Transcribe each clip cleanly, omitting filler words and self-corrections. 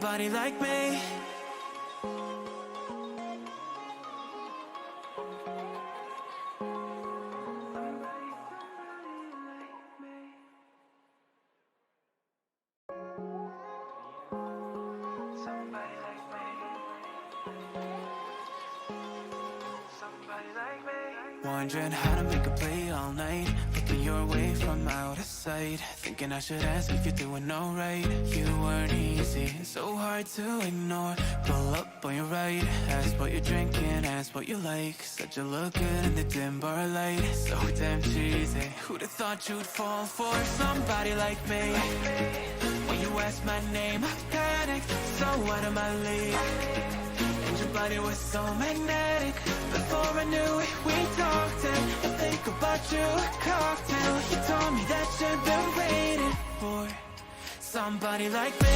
Somebody like me. Wondering how to make a play all night, looking your way from out of sight, thinking I should ask if you're doing alright. You weren't easy, so hard to ignore. Pull up on your right, ask what you're drinking, ask what you like. Said you look good in the dim bar light, so damn cheesy. Who'd have thought you'd fall for somebody like me? When you asked my name, I panicked, so out of my league. And your body was so magnetic. Before I knew it, we talked and I think about you, a cocktail. You told me that you've been waiting for somebody like me.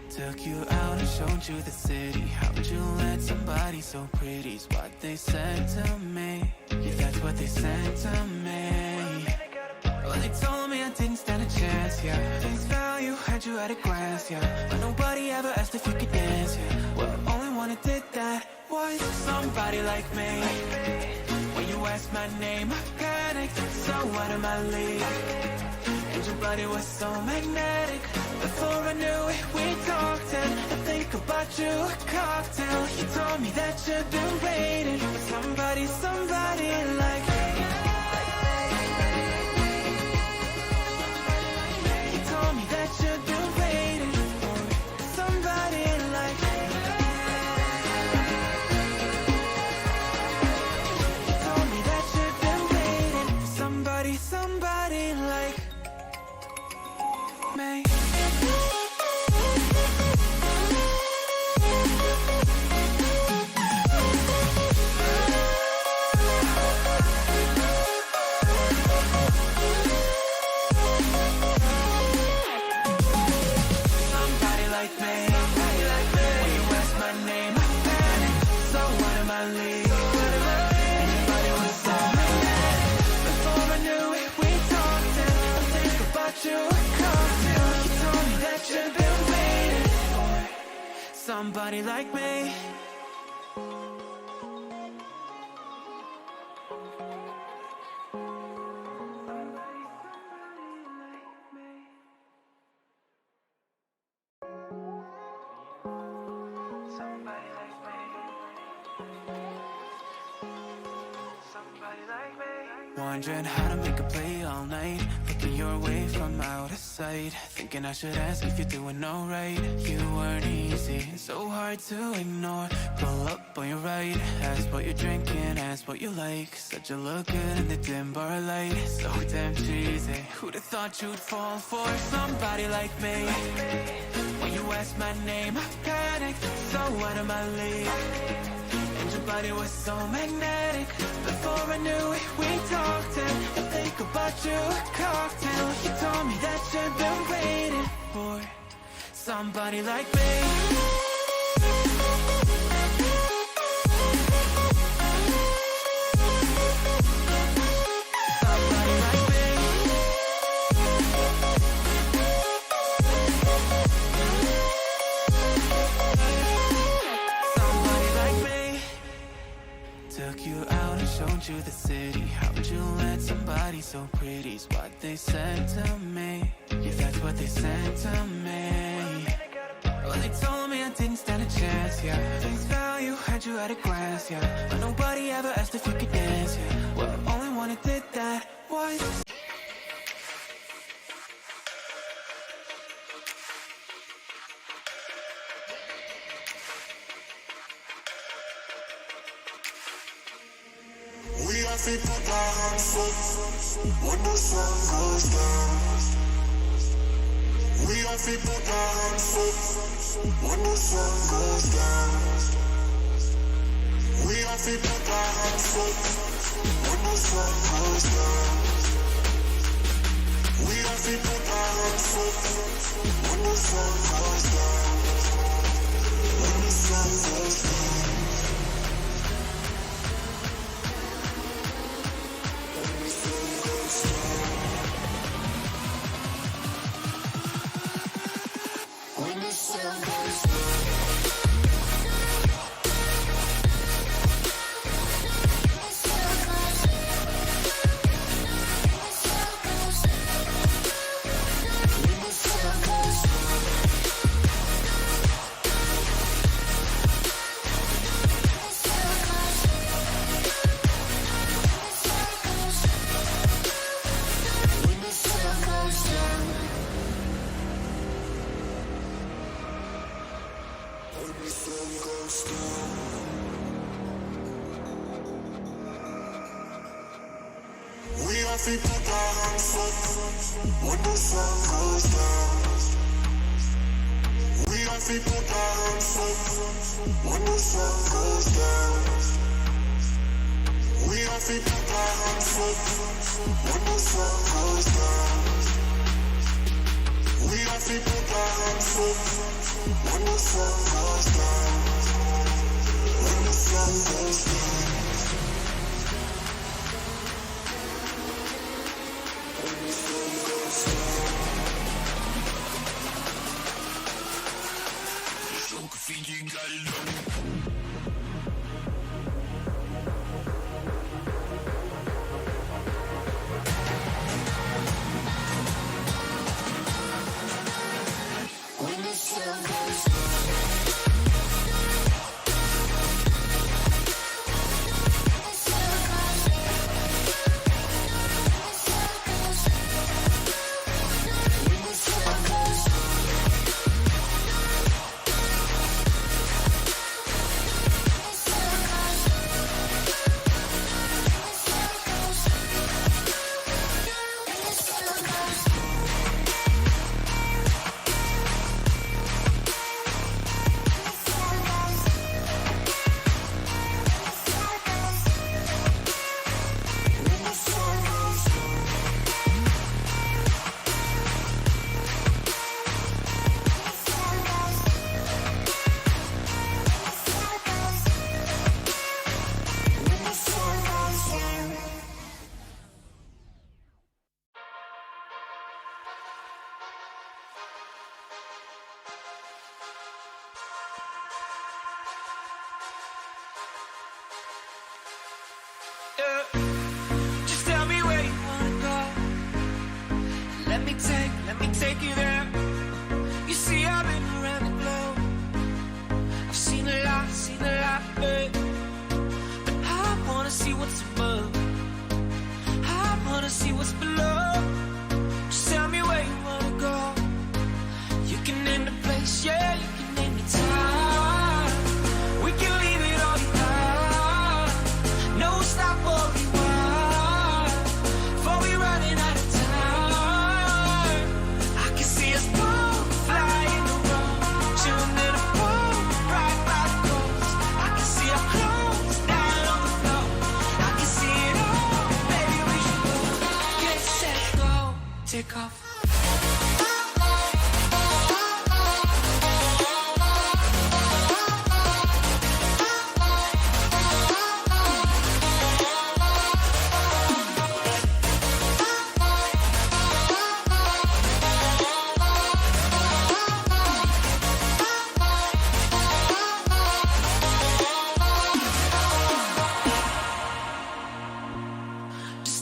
Took you out and showed you the city. How would you let somebody so pretty's what they said to me? Yeah, that's what they said to me. Well, they told me I didn't stand a chance, yeah. Face value, had you at a glance, yeah. But nobody ever asked if you could dance, yeah. Well, only one who did that was somebody like me. When you asked my name, I panicked, so out of my league. And your body was so magnetic. Before I knew it, we talked and I think about you, a cocktail. You told me that you've been waiting for somebody, somebody like me. You told me that you've been waiting for somebody like me. You told me that you've been waiting for somebody, somebody like me. Somebody like me. Wondering how to make a play all night, looking your way from out of sight, thinking I should ask if you're doing alright. You weren't easy, so hard to ignore. Pull up on your right, ask what you're drinking, ask what you like. Said you look good in the dim bar light, so damn cheesy. Who'd have thought you'd fall for somebody like me? When you asked my name, I panicked, so out of my league. And your body was so magnetic. Before I knew it, we talked and I think about you, a cocktail. You told me that you've been waiting for somebody like me. Took you out and showed you the city. How would you let somebody so pretty's what they said to me? Yeah, that's what they said to me. Well, they told me I didn't stand a chance, yeah. Face value, had you at a glance, yeah. But nobody ever asked if you could dance, yeah. Well, only one who did that was we put our hands up when the sun goes down. We have to put our hands up when the sun goes down. We have to put our hands up when the sun goes down. We have feet put down on foot when the sun goes down. When the sun goes down. When the sun goes down. When the sun goes down. People down on foot when the sun goes down. We are people down on foot when the sun goes down. We are people down on foot when the sun goes down. We are people down on foot when the sun goes down. When the sun goes down. Just tell me where you wanna go. Let me take you there. You see, I've been around the globe. I've seen a lot, babe. But I wanna see what's above. I wanna see what's below. Just tell me where you wanna go. You can name the place, yeah, you can name the time. We can leave it all behind. No stop or rewind. Before we running out of time. I can see us both flying around, chilling in a pool right by the coast. I can see our clothes down on the floor. I can see it all, baby, we should go. Get set, go, take off.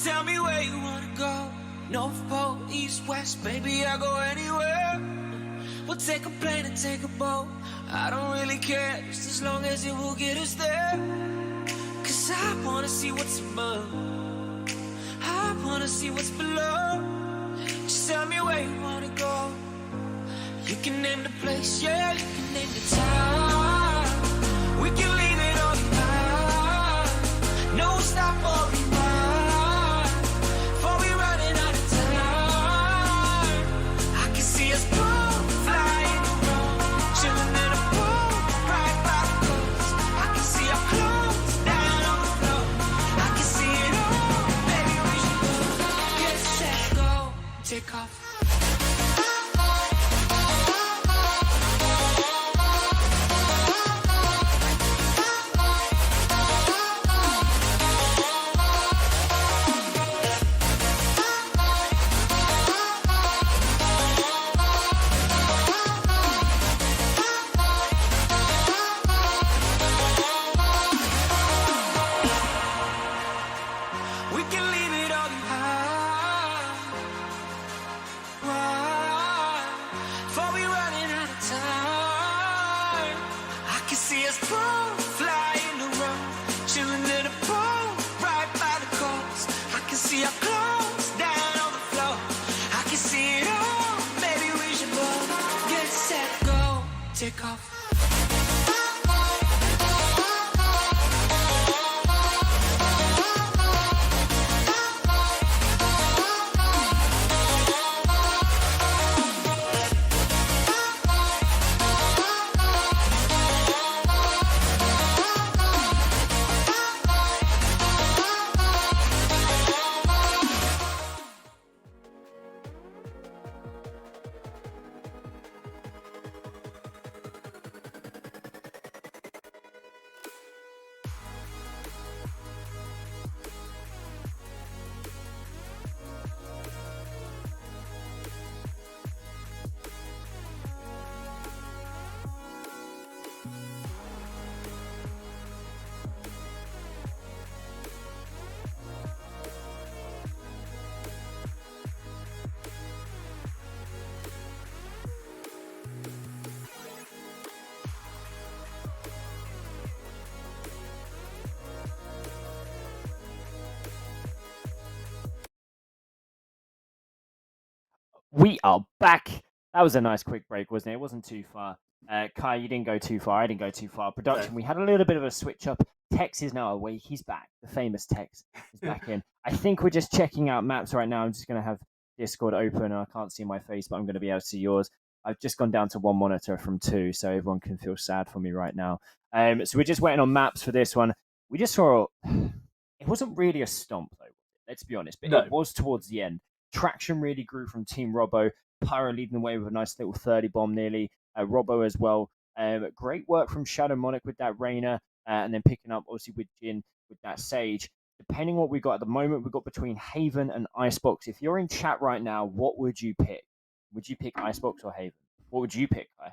Tell me where you wanna go. North Pole, East, West, baby, I'll go anywhere. We'll take a plane and take a boat. I don't really care, just as long as it will get us there. Cause I wanna see what's above. I wanna see what's below. Just tell me where you wanna go. You can name the place, yeah, you can name the time. We can leave it all behind. No stop or rewind. Before we running out of time. I can see us both flying around, chilling in a pool right by the coast. I can see our clothes down on the floor. I can see it all, baby, we should go. Get set, go, take off. take off. We are back. That was a nice quick break, wasn't it? It wasn't too far. Kai, you didn't go too far. I didn't go too far. Production, we had a little bit of a switch up. Tex is now awake. He's back. The famous Tex is back in. I think we're just checking out maps right now. I'm just going to have Discord open, and I can't see my face, but I'm going to be able to see yours. I've just gone down to one monitor from two, so everyone can feel sad for me right now. So we're just waiting on maps for this one. We just saw it wasn't really a stomp, though. Let's be honest, but it was towards the end. Traction really grew from Team Robbo. Pyro leading the way with a nice little 30 bomb nearly. Robbo as well. Great work from Shadow Monarch with that Rainer, and then picking up obviously with Jin with that Sage. Depending on what we've got at the moment, we've got between Haven and Icebox. If you're in chat right now, what would you pick? Would you pick Icebox or Haven? What would you pick, Kai?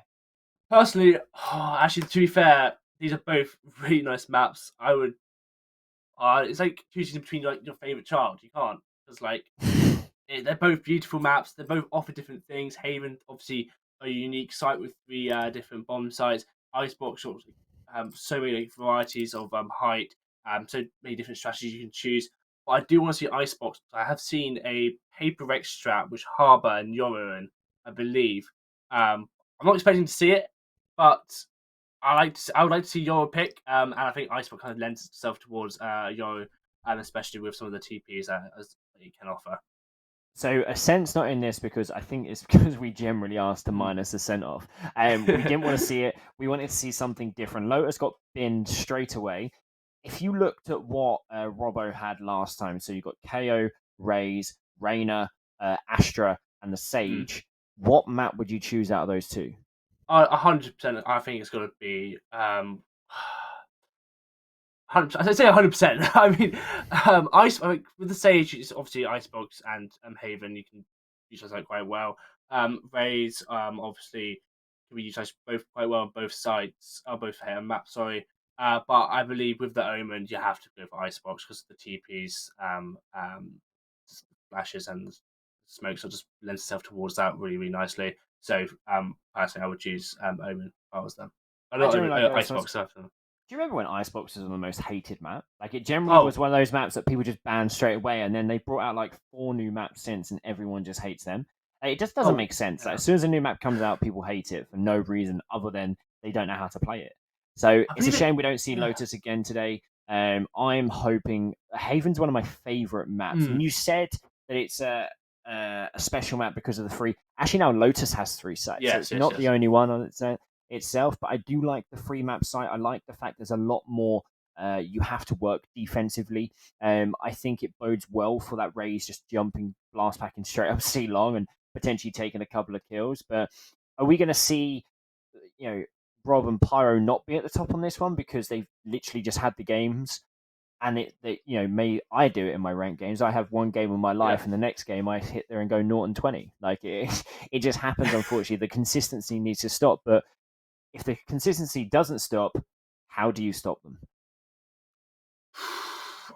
Personally, actually, to be fair, these are both really nice maps. I would. It's like choosing between like your favorite child. You can't because they're both beautiful maps. They both offer different things. Haven, obviously, a unique site with three different bomb sites. Icebox, so many varieties of height. So many different strategies you can choose. But I do want to see Icebox. I have seen a Paper Rex strat which Harbour and Yoruan, I believe. I'm not expecting to see it, but I would like to see Yoru pick. And I think Icebox kind of lends itself towards Yoru, and especially with some of the TPs as it can offer. So a sense not in this because I think it's because we generally asked to minus a cent off. We didn't want to see it. We wanted to see something different. Lotus got binned straight away. If you looked at what Robbo had last time, so you got KO, Raze, Rainer, Astra, and the Sage. What map would you choose out of those two? 100%. I think it's going to be 100%. I say 100%. I mean, with the Sage, it's obviously Icebox and Haven. You can utilize that quite well. Raze, obviously, can be utilized both quite well on both sides, both maps. Sorry, but I believe with the Omen, you have to go for Icebox because the TPs, flashes and smokes will just lend itself towards that really, really nicely. So, personally, I would choose Omen if I was them. Icebox. Do you remember when Icebox was on the most hated map? Like, it generally was one of those maps that people just banned straight away, and then they brought out like 4 new maps since, and everyone just hates them. Like, it just doesn't make sense. Like, as soon as a new map comes out, people hate it for no reason other than they don't know how to play it. So it's a shame we don't see Lotus again today. I'm hoping Haven's one of my favorite maps. And you said that it's a special map because of the free. Actually, now Lotus has 3 sites, so it's not the only one on its own itself, but I do like the free map site. I like the fact there's a lot more you have to work defensively. I think it bodes well for that Raze just jumping, blast packing straight up C long and potentially taking a couple of kills. But are we going to see, Rob and Pyro not be at the top on this one because they've literally just had the games? And I do it in my ranked games. I have one game of my life, and the next game I hit there and go 0-20. Like it just happens. Unfortunately, the consistency needs to stop. But if the consistency doesn't stop, how do you stop them?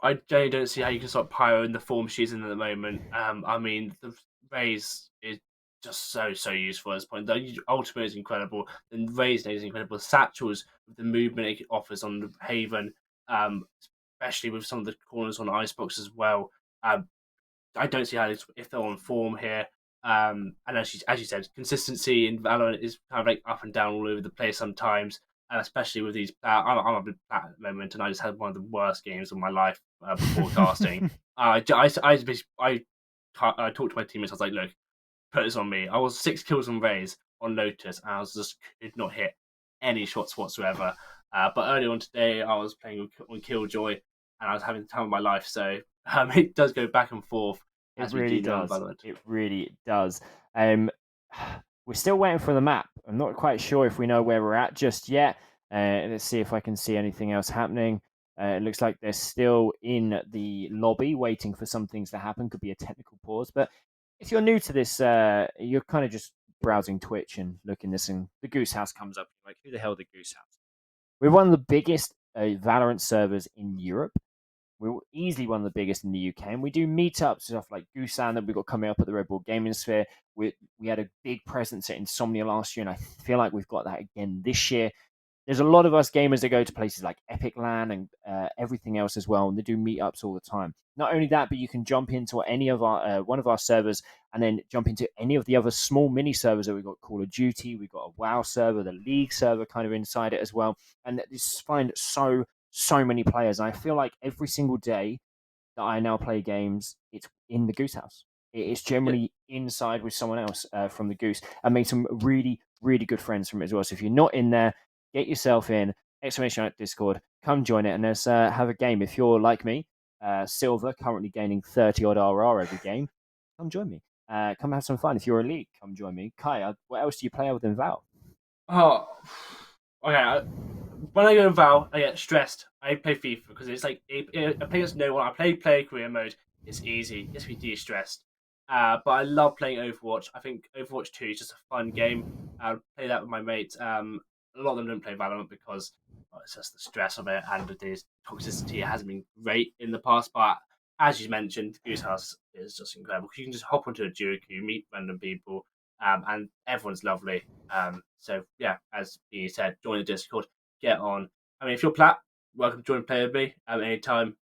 I generally don't see how you can stop Pyro in the form she's in at the moment. I mean, the Raze is just so useful at this point. The ultimate is incredible. The Raze is incredible. The satchels with the movement it offers on the Haven, especially with some of the corners on Icebox as well. I don't see how if they're on form here. And as you said, consistency in Valorant is kind of like up and down all over the place sometimes, and especially with these. I'm a bit Plat at the moment, and I just had one of the worst games of my life before casting. I talked to my teammates. I was like, "Look, put this on me." I was 6 kills on Raze on Lotus, and I was just could not hit any shots whatsoever. But earlier on today, I was playing on Killjoy, and I was having the time of my life. So it does go back and forth. It As we really do know on does. Valorant. It really does. Um, we're still waiting for the map. I'm not quite sure if we know where we're at just yet. Let's see if I can see anything else happening. It looks like they're still in the lobby waiting for some things to happen. Could be a technical pause. But if you're new to this, you're kind of just browsing Twitch and looking this, and the Goose House comes up. Like, who the hell the Goose House? We're one of the biggest Valorant servers in Europe. We're easily one of the biggest in the UK, and we do meetups, stuff like Goosan that we got coming up at the Red Bull Gaming Sphere. We had a big presence at Insomnia last year, and I feel like we've got that again this year. There's a lot of us gamers that go to places like Epic Land and everything else as well, and they do meetups all the time. Not only that, but you can jump into any of our one of our servers and then jump into any of the other small mini servers that we've got. Call of Duty, we've got a WoW server, the League server kind of inside it as well, and just find so many players. And I feel like every single day that I now play games, it's in the Goose House. It's generally inside with someone else from the Goose. I made some really, really good friends from it as well. So if you're not in there, get yourself in, exclamation mark Discord, come join it, and let's have a game. If you're like me, Silver, currently gaining 30 odd RR every game, come join me. Come have some fun. If you're elite, come join me. Kai, what else do you play other than Val? Oh, okay. When I go to Val, I get stressed. I play FIFA because it's like I play against no one. I play player career mode. It's easy. It gets me de-stressed. But I love playing Overwatch. I think Overwatch 2 is just a fun game. I play that with my mates. A lot of them don't play Valorant because it's just the stress of it and the toxicity. It hasn't been great in the past, but as you mentioned, Goose House is just incredible. You can just hop onto a duo queue, meet random people, and everyone's lovely. So yeah, as you said, join the Discord, get on. I mean, if you're Plat, welcome to join and play with me anytime.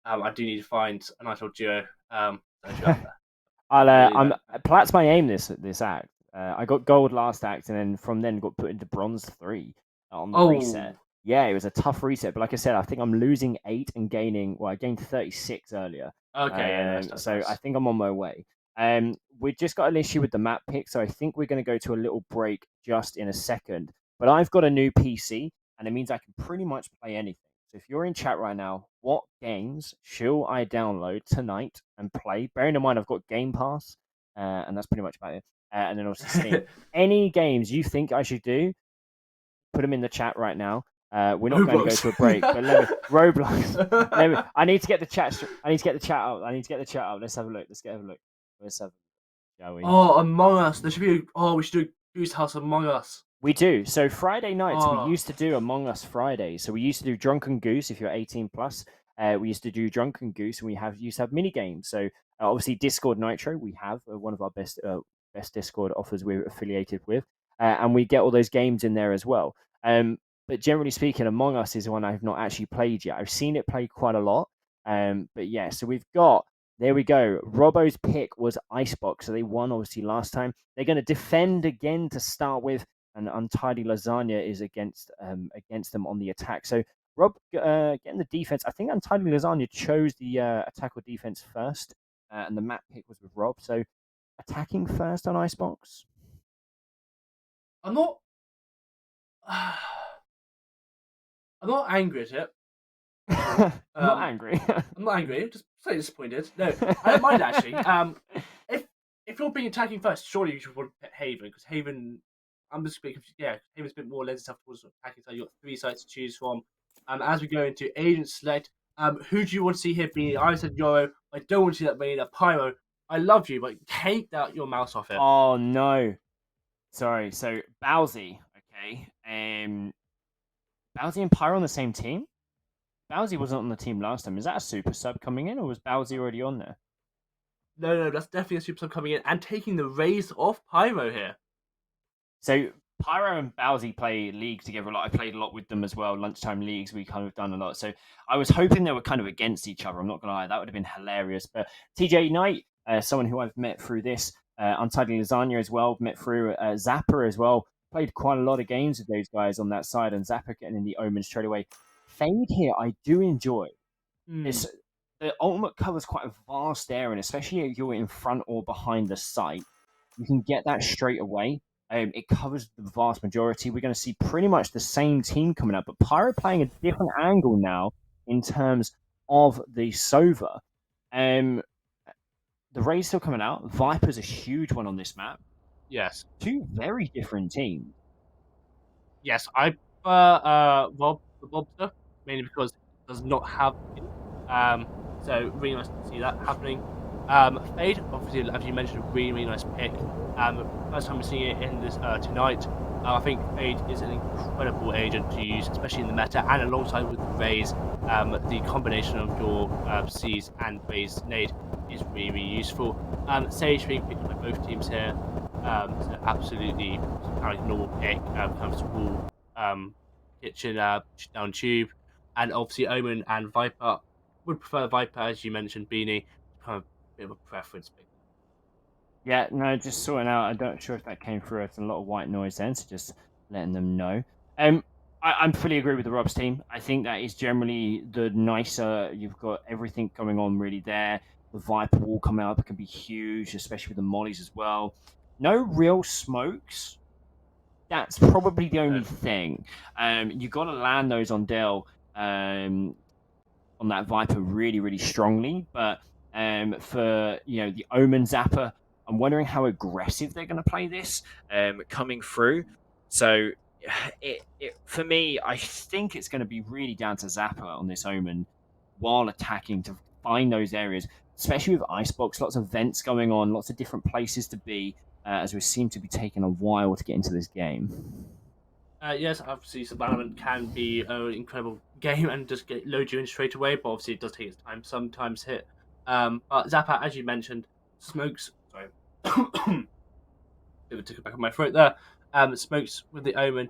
I do need to find a nice little duo. So if you're up there, I'm Plat's my aim this act. I got gold last act, and then from then got put into bronze 3 on the reset. Yeah, it was a tough reset, but like I said, I think I'm losing 8 and gaining. Well, I gained 36 earlier. Okay, so I think I'm on my way. We just got an issue with the map pick, so I think we're going to go to a little break just in a second. But I've got a new PC, and it means I can pretty much play anything. So if you're in chat right now, what games shall I download tonight and play? Bearing in mind I've got Game Pass, and that's pretty much about it. And then also Steam. Any games you think I should do, put them in the chat right now. We're not going to go to a break, but Roblox. I need to get the chat. I need to get the chat up. Let's have a look. Let's have a look. Shall we? Oh, Among Us. There should be. We should do Goose House Among Us. We do. So Friday nights, we used to do Among Us Fridays. So we used to do Drunken Goose if you're 18 plus. We used to do Drunken Goose, and we used to have mini games. So obviously Discord Nitro, we have one of our best Discord offers we're affiliated with, and we get all those games in there as well. But generally speaking, Among Us is one I've not actually played yet. I've seen it played quite a lot. But yeah, so we've got. There we go. Robbo's pick was Icebox, so they won obviously last time. They're going to defend again to start with, and Untidy Lasagna is against them on the attack. So Rob getting the defense. I think Untidy Lasagna chose the attack or defense first, and the map pick was with Rob. So attacking first on Icebox. I'm not angry at it. I'm not angry. I'm not angry. Just slightly disappointed. No, I don't mind actually. If you're being attacking first, surely you should want to pick Haven because Haven. I'm just speaking. Yeah, Haven's a bit more lends itself towards attacking. So you've got 3 sites to choose from. As we go into agent select, who do you want to see here? Being I said Yoro. I don't want to see that being a Pyro. I love you, but take your mouse off it. Oh no. Sorry. So Bowsy. Okay. Bowsy and Pyro on the same team. Bowsy wasn't on the team last time. Is that a super sub coming in, or was Bowsy already on there? No, that's definitely a super sub coming in and taking the raise off Pyro here. So Pyro and Bowsy play League together a lot. I played a lot with them as well. Lunchtime leagues, we kind of done a lot. So I was hoping they were kind of against each other. I'm not going to lie. That would have been hilarious. But TJ Knight, someone who I've met through this, Untidy Lasagna as well, met through Zappa as well. Played quite a lot of games with those guys on that side, and Zappa getting in the Omen straight away. Fade here, I do enjoy. This the ultimate covers quite a vast area, and especially if you're in front or behind the site, you can get that straight away. It covers the vast majority. We're going to see pretty much the same team coming up, but Pyro playing a different angle now in terms of the Sova. The Raid's still coming out. Viper's a huge one on this map. Yes. Two very different teams. Yes, I prefer the Bobster, mainly because it does not have so really nice to see that happening. Fade, obviously, as you mentioned, a really nice pick. First time we're seeing it in this tonight. I think Fade is an incredible agent to use, especially in the meta, and alongside with the Raze, the combination of your C's and Raze nade is really, really useful. Sage being picked by both teams here, so absolutely kind of like a normal pick, kind of small kitchen down tube, and obviously Omen and Viper. Would prefer Viper, as you mentioned, Beanie. Kind of a bit of a preference. Yeah, no, just sorting out. I'm not sure if that came through. It's a lot of white noise then, so just letting them know. I'm fully agree with the Robs team. I think that is generally the nicer. You've got everything going on really there. The Viper wall coming up can be huge, especially with the mollies as well. No real smokes. That's probably the only thing. You got to land those on Dell on that Viper really, really strongly. But for the Omen Zapper, I'm wondering how aggressive they're going to play this coming through. So for me, I think it's going to be really down to Zapper on this Omen while attacking to find those areas, especially with Icebox, lots of vents going on, lots of different places to be, as we seem to be taking a while to get into this game. Yes, obviously, Valorant can be an incredible game and just load you in straight away, but obviously it does take its time. Sometimes hit. But Zappa, as you mentioned, smokes. Sorry, bit of a tickle back on my throat there. Smokes with the Omen,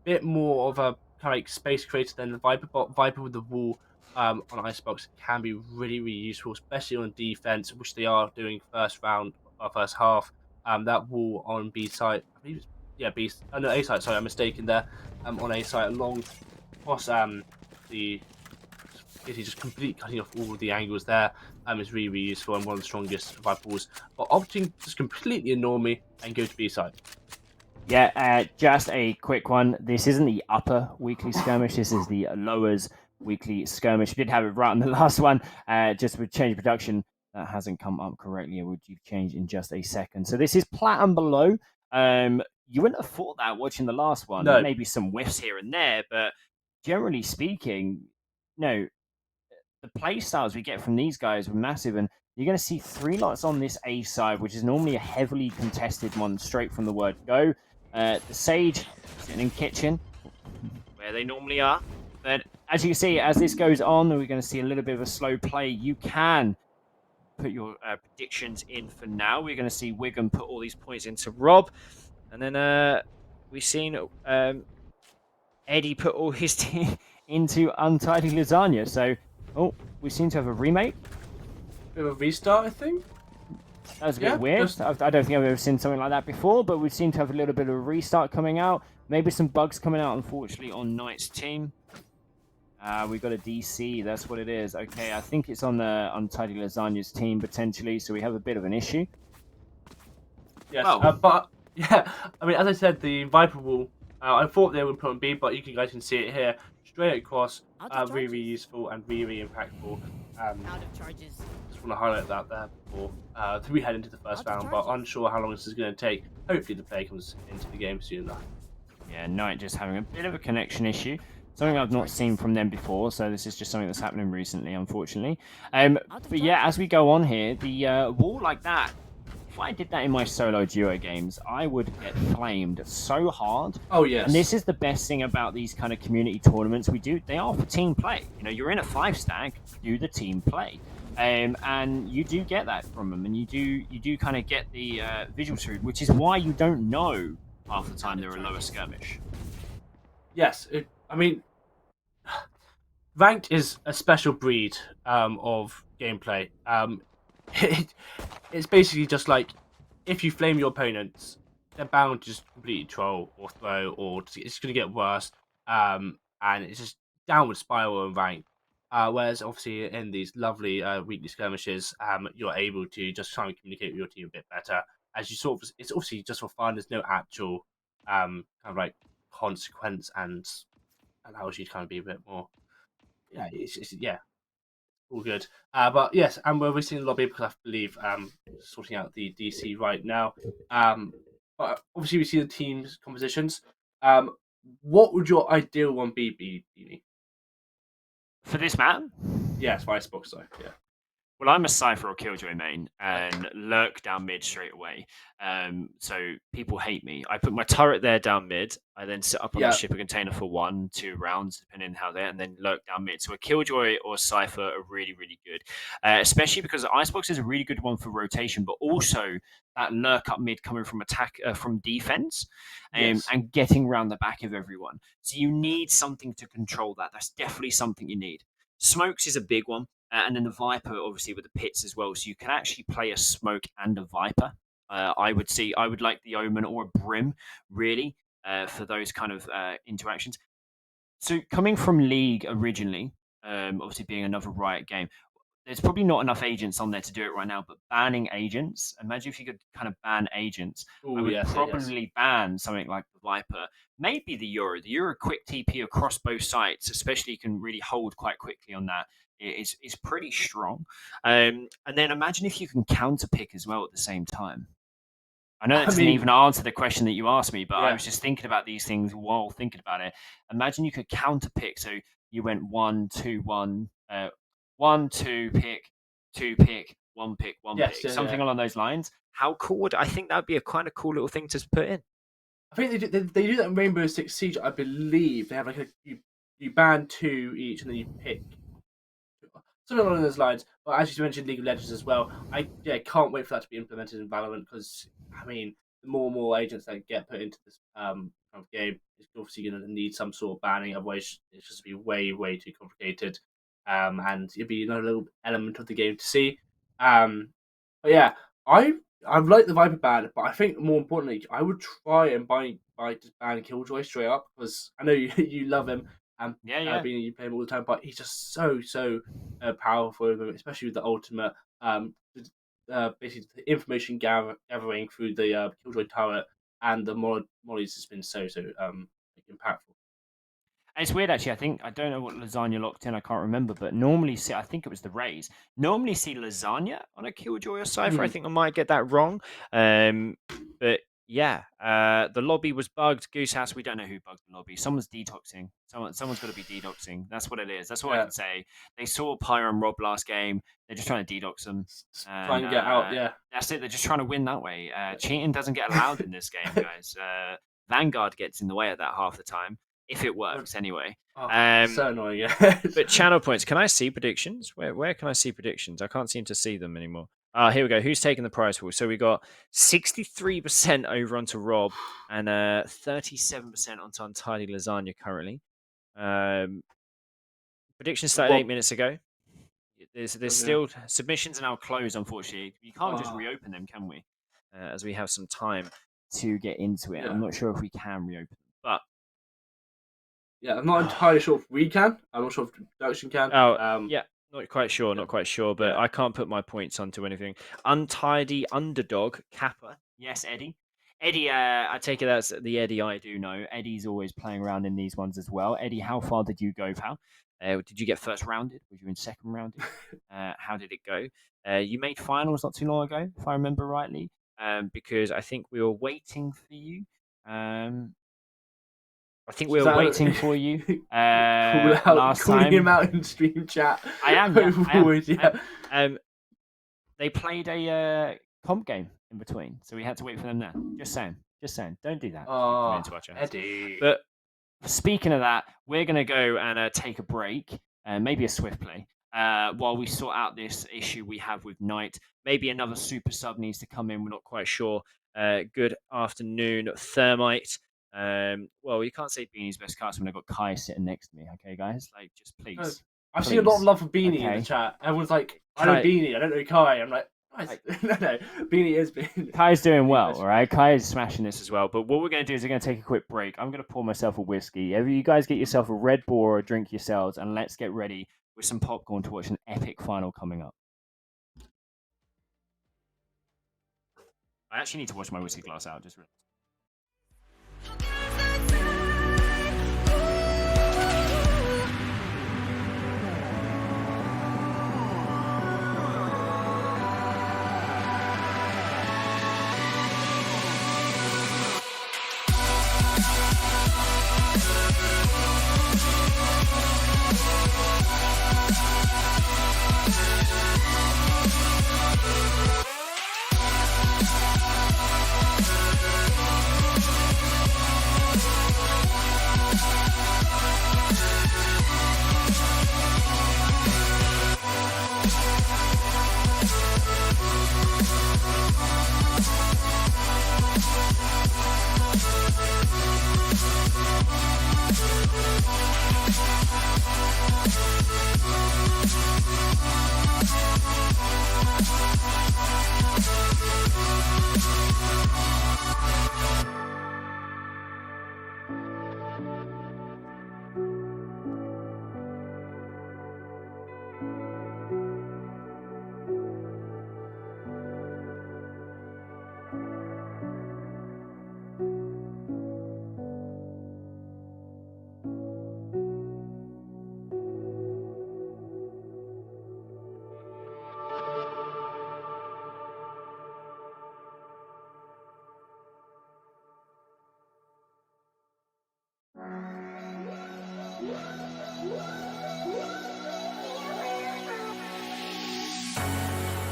bit more of a kind of like space creator than the Viper, but Viper with the wall on Icebox can be really, really useful, especially on defense, which they are doing first round or first half. That wall on B site, I believe it's no, A site. Sorry, I'm mistaken there. On A site, along across the basically just complete cutting off all of the angles there. Is really, really useful and one of the strongest Viper walls. But opting just completely ignore me and go to B site. Yeah, just a quick one. This isn't the upper weekly skirmish. This is the lowers weekly skirmish. We did have it right on the last one. Just with change of production, that hasn't come up correctly. It would change in just a second. So this is Plat and below. You wouldn't have thought that watching the last one. No. Maybe some whiffs here and there, but generally speaking, no. The play styles we get from these guys were massive, and you're going to see 3 lots on this A side, which is normally a heavily contested one straight from the word go. The Sage sitting in kitchen, where they normally are. But as you can see, as this goes on, we're going to see a little bit of a slow play. You can put your predictions in for now. We're going to see Wigan put all these points into Rob. And then we've seen Eddie put all his team into Untidy Lasagna. So, we seem to have a remake. Bit of a restart, I think. That was a bit weird. I don't think I've ever seen something like that before, but we seem to have a little bit of a restart coming out. Maybe some bugs coming out, unfortunately, on Knight's team. We got a DC, that's what it is. Okay, I think it's on the Untidy Lasagna's team, potentially, so we have a bit of an issue. Yes, but, yeah, I mean, as I said, the Viper wall, I thought they would put on B, but you guys can see it here. Straight across, really, really useful and really, really impactful. Out of charges. Just want to highlight that there before we head into the first round, but unsure how long this is going to take. Hopefully the play comes into the game soon enough. Yeah, Knight just having a bit of a connection issue. Something I've not seen from them before, so this is just something that's happening recently, unfortunately. But yeah, as we go on here, the wall like that, if I did that in my solo duo games, I would get flamed so hard. Oh, yes. And this is the best thing about these kind of community tournaments. They are for team play. You're in a 5-stack, do the team play. And you do get that from them, and you do kind of get the visuals through, which is why you don't know half the time they're a lower skirmish. Yes, I mean, ranked is a special breed of gameplay. It's basically just like if you flame your opponents, they're bound to just completely troll or throw, or it's going to get worse. And it's just downward spiral in rank. Whereas obviously in these lovely weekly skirmishes, you're able to just try and communicate with your team a bit better. As you sort of, it's obviously just for fun. There's no actual kind of like consequence, and allows you to kind of be a bit more. Yeah, yeah, all good. But yes, and we're visiting the lobby because I believe sorting out the DC right now. But obviously we see the teams compositions. What would your ideal one be, Beanie? For this map? Yes, for Icebox though. Yeah. Well, I'm a Cypher or Killjoy main and lurk down mid straight away. So people hate me. I put my turret there down mid. I then sit up on the shipper container for 1-2 rounds, depending on how they're, and then lurk down mid. So a Killjoy or Cypher are really, really good, especially because Icebox is a really good one for rotation, but also that lurk up mid coming from attack, from defense, and getting around the back of everyone. So you need something to control that. That's definitely something you need. Smokes is a big one. And then the Viper, obviously, with the pits as well. So you can actually play a Smoke and a Viper. I would like the Omen or a Brim, really, for those kind of interactions. So coming from League originally, obviously being another Riot game, there's probably not enough agents on there to do it right now, but banning agents, imagine if you could kind of ban agents. Ooh, I would probably ban something like the Viper, maybe the Euro. The Euro quick TP across both sites, especially you can really hold quite quickly on that, is pretty strong. And then imagine if you can counter pick as well at the same time. I know that doesn't even answer the question that you asked me, but I was just thinking about these things while thinking about it. Imagine you could counter pick, so you went 1-2-1, 1-2 pick, 2 pick, 1 pick, 1 pick, something along those lines. How cool would I think that'd be a kind of cool little thing to put in? I think they do that in Rainbow Six Siege. I believe they have like you ban 2 each, and then you pick something along those lines. But as you mentioned, League of Legends as well. I can't wait for that to be implemented in Valorant because I mean, the more agents that get put into this kind of game, it's obviously going to need some sort of banning. Otherwise, it's just be way too complicated. And it'd be another little element of the game to see. But yeah, I like the Viper ban, but I think more importantly, I would try and buy just ban Killjoy straight up because I know you love him and being you play him all the time, but he's just so powerful, especially with the ultimate. Basically, the information gathering through the Killjoy turret and the mollies has been so impactful. It's weird, actually. I don't know what Lasagna locked in. I can't remember, but normally see. I think it was the Rays. Normally see Lasagna on a Killjoy or Cypher. I think I might get that wrong. But yeah, the lobby was bugged. Goose House. We don't know who bugged the lobby. Someone's detoxing. Someone's got to be detoxing. That's what it is. That's what I can say. They saw Pyro and Rob last game. They're just trying to detox them. Try and get out. Yeah, that's it. They're just trying to win that way. Cheating doesn't get allowed in this game, guys. Vanguard gets in the way of that half the time. If it works, anyway. So annoying, yeah. But channel points, can I see predictions? Where can I see predictions? I can't seem to see them anymore. Here we go. Who's taking the prize pool? So we got 63% over onto Rob and 37% onto Untidy Lasagna currently. Predictions started 8 minutes ago. There's still submissions are now closed, unfortunately. You can't just reopen them, can we? As we have some time to get into it. I'm not sure if we can reopen them, but yeah, I'm not entirely sure if we can. I'm not sure if production can. Yeah, not quite sure, but I can't put my points onto anything. Untidy Underdog Kappa. Yes, Eddie. Eddie, I take it that's the Eddie I do know. Eddie's always playing around in these ones as well. Eddie, how far did you go, pal? Did you get first rounded? Were you in second rounded? How did it go? You made finals not too long ago, if I remember rightly, because I think we were waiting for you. I think we were waiting for you last time. Calling him out in stream chat. I am. Yeah. They played a comp game in between, so we had to wait for them there. Just saying. Don't do that. Eddie. But speaking of that, we're going to go and take a break, maybe a swift play, while we sort out this issue we have with Knight. Maybe another super sub needs to come in. We're not quite sure. Good afternoon, Thermite. Well, you can't say Beanie's best cast when I've got Kai sitting next to me. Okay, guys, like just please. I've seen a lot of love for Beanie in the chat. Everyone's like, I know Beanie, I don't know Kai. I'm like, Nice. No, Beanie is being. Kai's doing well, all right? Kai is smashing this as well. But what we're going to do is we're going to take a quick break. I'm going to pour myself a whiskey. Ever you guys get yourself a Red Bull or a drink yourselves, and let's get ready with some popcorn to watch an epic final coming up. I actually need to wash my whiskey glass out. Just.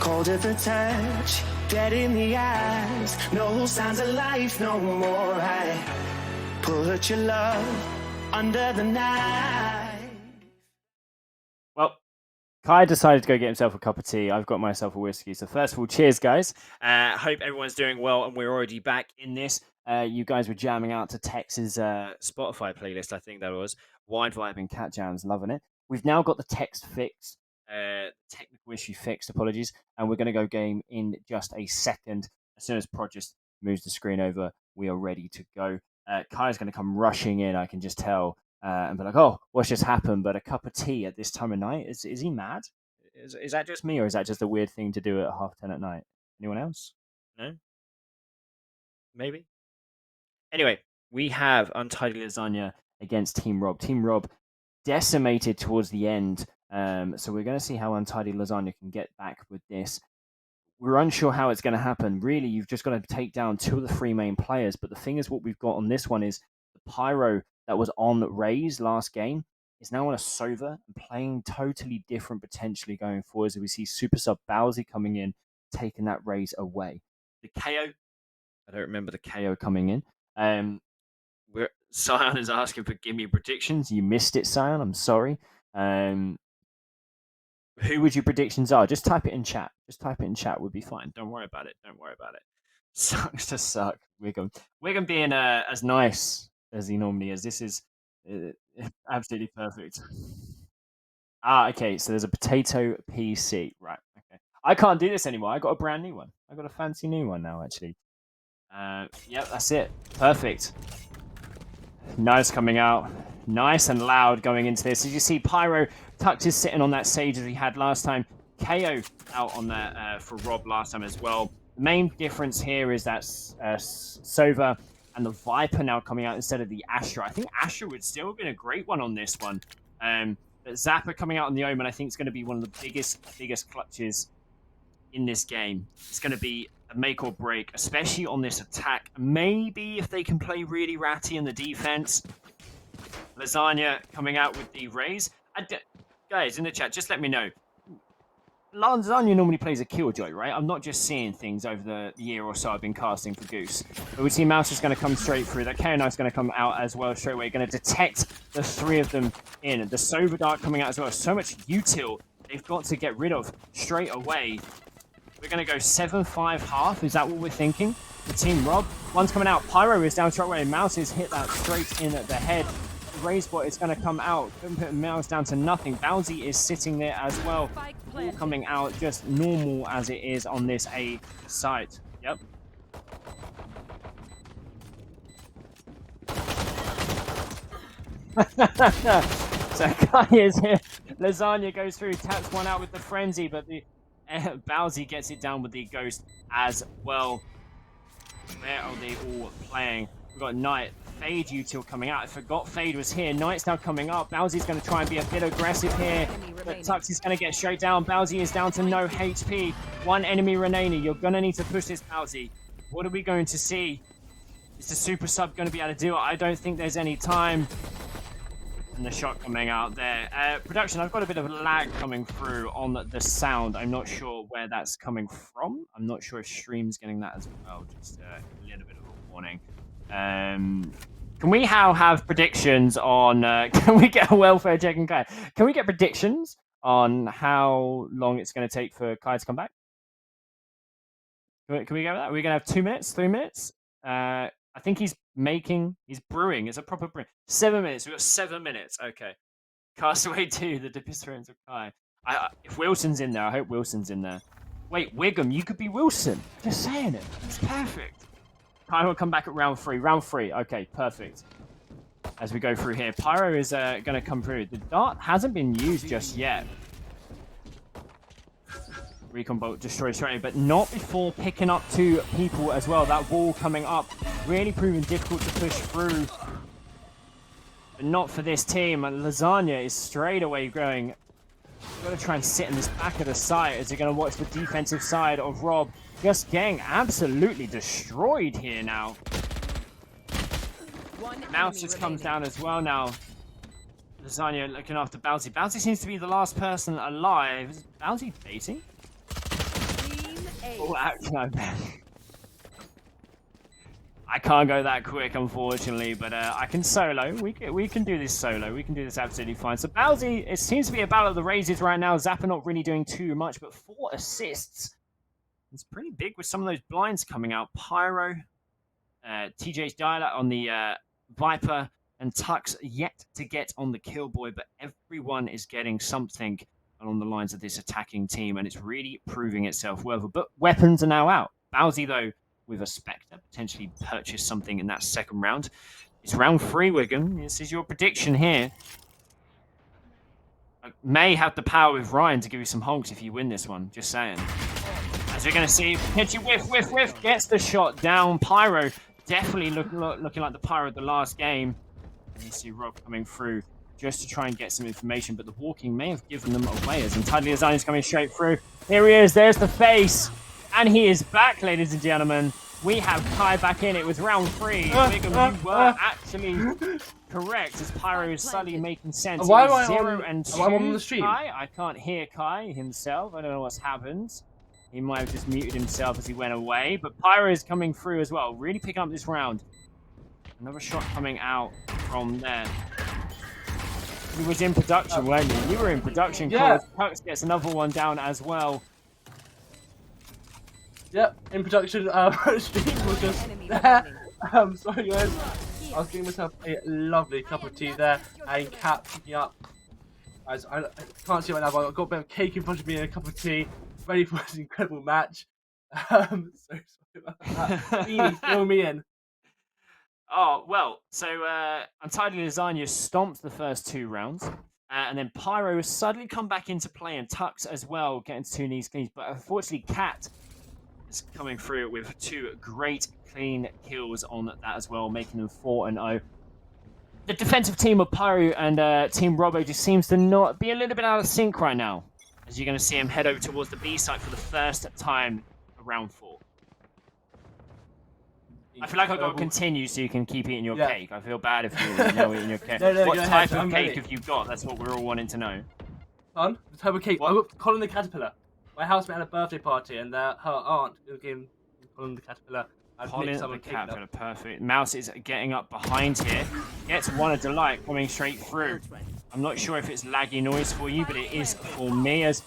Cold at the touch, dead in the eyes. No signs of life no more. I put your love under the knife. Well, Kai decided to go get himself a cup of tea. I've got myself a whiskey. So first of all, cheers, guys. Hope everyone's doing well, and we're already back in this. You guys were jamming out to Tex's Spotify playlist, I think that was. Wide Vibing Cat Jams, loving it. We've now got the text fixed. Technical issue fixed, apologies, and we're going to go game in just a second. As soon as Prod just moves the screen over, we are ready to go. Kai's going to come rushing in, I can just tell, and be like, oh, what's just happened? But a cup of tea at this time of night, is he mad? Is that just me, or is that just a weird thing to do at 10:30 at night? Anyone else? No? Maybe? Anyway, we have Untidy Lasagna against Team Rob. Team Rob decimated towards the end. So we're going to see how Untidy Lasagna can get back with this. We're unsure how it's going to happen. Really, you've just got to take down 2 of the 3 main players. But the thing is, what we've got on this one is the Pyro that was on Raze last game is now on a Sova and playing totally different potentially going forward. As we see Super Sub Bowsy coming in, taking that Raze away. The KO, I don't remember the KO coming in. Sion is asking for give me predictions. You missed it, Sion. I'm sorry. Who would your predictions are? Just type it in chat. Just type it in chat. We'll be fine. Don't worry about it. Don't worry about it. Sucks to suck. Wiggum being as nice as he normally is. This is absolutely perfect. Okay. So there's a potato PC. Right. Okay. I can't do this anymore. I got a brand new one. I got a fancy new one now, actually. Yep, that's it. Perfect. Nice coming out. Nice and loud going into this. As you see, Pyro tucked is sitting on that Sage as he had last time. KO out on that for Rob last time as well. The main difference here is that Sova and the Viper now coming out instead of the Astra. I think Astra would still have been a great one on this one. But Zappa coming out on the Omen, I think is going to be one of the biggest clutches in this game. It's going to be a make or break, especially on this attack. Maybe if they can play really ratty in the defense. Lasagna coming out with the Raze. Guys, in the chat, just let me know. Lasagna normally plays a Killjoy, right? I'm not just seeing things over the year or so I've been casting for Goose. But we see Mouse is going to come straight through. That KO is going to come out as well straight away. Going to detect the 3 of them in. The Sova Dart coming out as well. So much util they've got to get rid of straight away. We're going to go 7-5 half. Is that what we're thinking? The Team Rob. One's coming out. Pyro is down straight away. Mouse has hit that straight in at the head. Razebot is going to come out. Couldn't put Mouse down to nothing. Bowsy is sitting there as well. All coming out just normal as it is on this A site. Yep. So Kai is here. Lasagna goes through, taps one out with the frenzy, but the Bowsy gets it down with the ghost as well. Where are they all playing? We've got Knight, Fade Util coming out. I forgot Fade was here. Knight's now coming up. Bowsy's going to try and be a bit aggressive here, but Tux is going to get straight down. Bowsy is down to no HP. One enemy remaining. You're going to need to push this, Bowsy. What are we going to see? Is the super sub going to be able to do it? I don't think there's any time. And the shot coming out there. Production, I've got a bit of a lag coming through on the sound. I'm not sure where that's coming from. I'm not sure if stream's getting that as well. Just a little bit of a warning. Can we have predictions on... can we get a welfare check and Kai? Can we get predictions on how long it's going to take for Kai to come back? Can we go with that? Are we going to have 2 minutes, 3 minutes? I think he's brewing. It's a proper brew. 7 minutes. We've got 7 minutes. Okay. Castaway 2, the disappearance of Kai. If Wilson's in there, I hope Wilson's in there. Wait, Wiggum, you could be Wilson. Just saying it. It's perfect. Kai will come back at round 3. Round 3. Okay, perfect. As we go through here. Pyro is going to come through. The dart hasn't been used just yet. Recon Bolt destroys straight, but not before picking up 2 people as well. That wall coming up, really proving difficult to push through. But not for this team. And Lasagna is straight away going. Got to try and sit in this back of the site as you're going to watch the defensive side of Rob just getting absolutely destroyed here now. Mouse just comes down as well now. Lasagna looking after Bowsy. Bowsy seems to be the last person alive. Is Bowsy baiting? Oh, actually, I can't go that quick, unfortunately, but I can solo. We can do this solo. We can do this absolutely fine. So Bowsy, it seems to be a battle of the raises right now. Zappa not really doing too much, but 4 assists. It's pretty big with some of those blinds coming out. Pyro, TGH Dialer on the Viper, and Tux yet to get on the kill boy, but everyone is getting something along the lines of this attacking team, and it's really proving itself well. But weapons are now out. Bowsy, though, with a Spectre, potentially purchase something in that second round. It's round 3, Wigan. This is your prediction here. I may have the power with Ryan to give you some honks if you win this one. Just saying. As you're going to see, Pitchy whiff, gets the shot down. Pyro definitely looking like the Pyro of the last game. And you see Rob coming through just to try and get some information, but the walking may have given them away as entirely Design is coming straight through. Here he is, there's the face, and he is back, ladies and gentlemen. We have Kai back in. It was round 3. Wiggum, you were actually correct as Pyro is suddenly making sense. Why am I 0 and 2. on the stream? Kai, I can't hear Kai himself. I don't know what's happened. He might have just muted himself as he went away, but Pyro is coming through as well, really picking up this round. Another shot coming out from there. You was in production, weren't you? You were in production. Yeah. Tux gets another one down as well. Yep, in production. Stream was just sorry guys. I was getting myself a lovely cup of tea there, and Cat picking up. Guys, I can't see it right now, but I've got a bit of cake in front of me and a cup of tea, ready for this incredible match. So sorry about that. Beanie, fill me in. Oh, well, so Untidy Lasagna stomped the first 2 rounds, and then Pyro has suddenly come back into play, and Tux as well, getting to 2 knees cleans, but unfortunately Cat is coming through with 2 great clean kills on that as well, making them 4-0. The defensive team of Pyro and Team Robbo just seems to not be a little bit out of sync right now, as you're going to see him head over towards the B site for the first time around 4. I feel like I've got to continue so you can keep eating your cake. I feel bad if you know eating your cake. No, what type ahead. of cake have you got? That's what we're all wanting to know. Son, the type of cake. What? I got Colin the Caterpillar. My housemate had a birthday party, and her aunt gave Colin the Caterpillar. Colin the Caterpillar, perfect. Mouse is getting up behind here. Gets one of Delight coming straight through. I'm not sure if it's laggy noise for you, but it is for me. As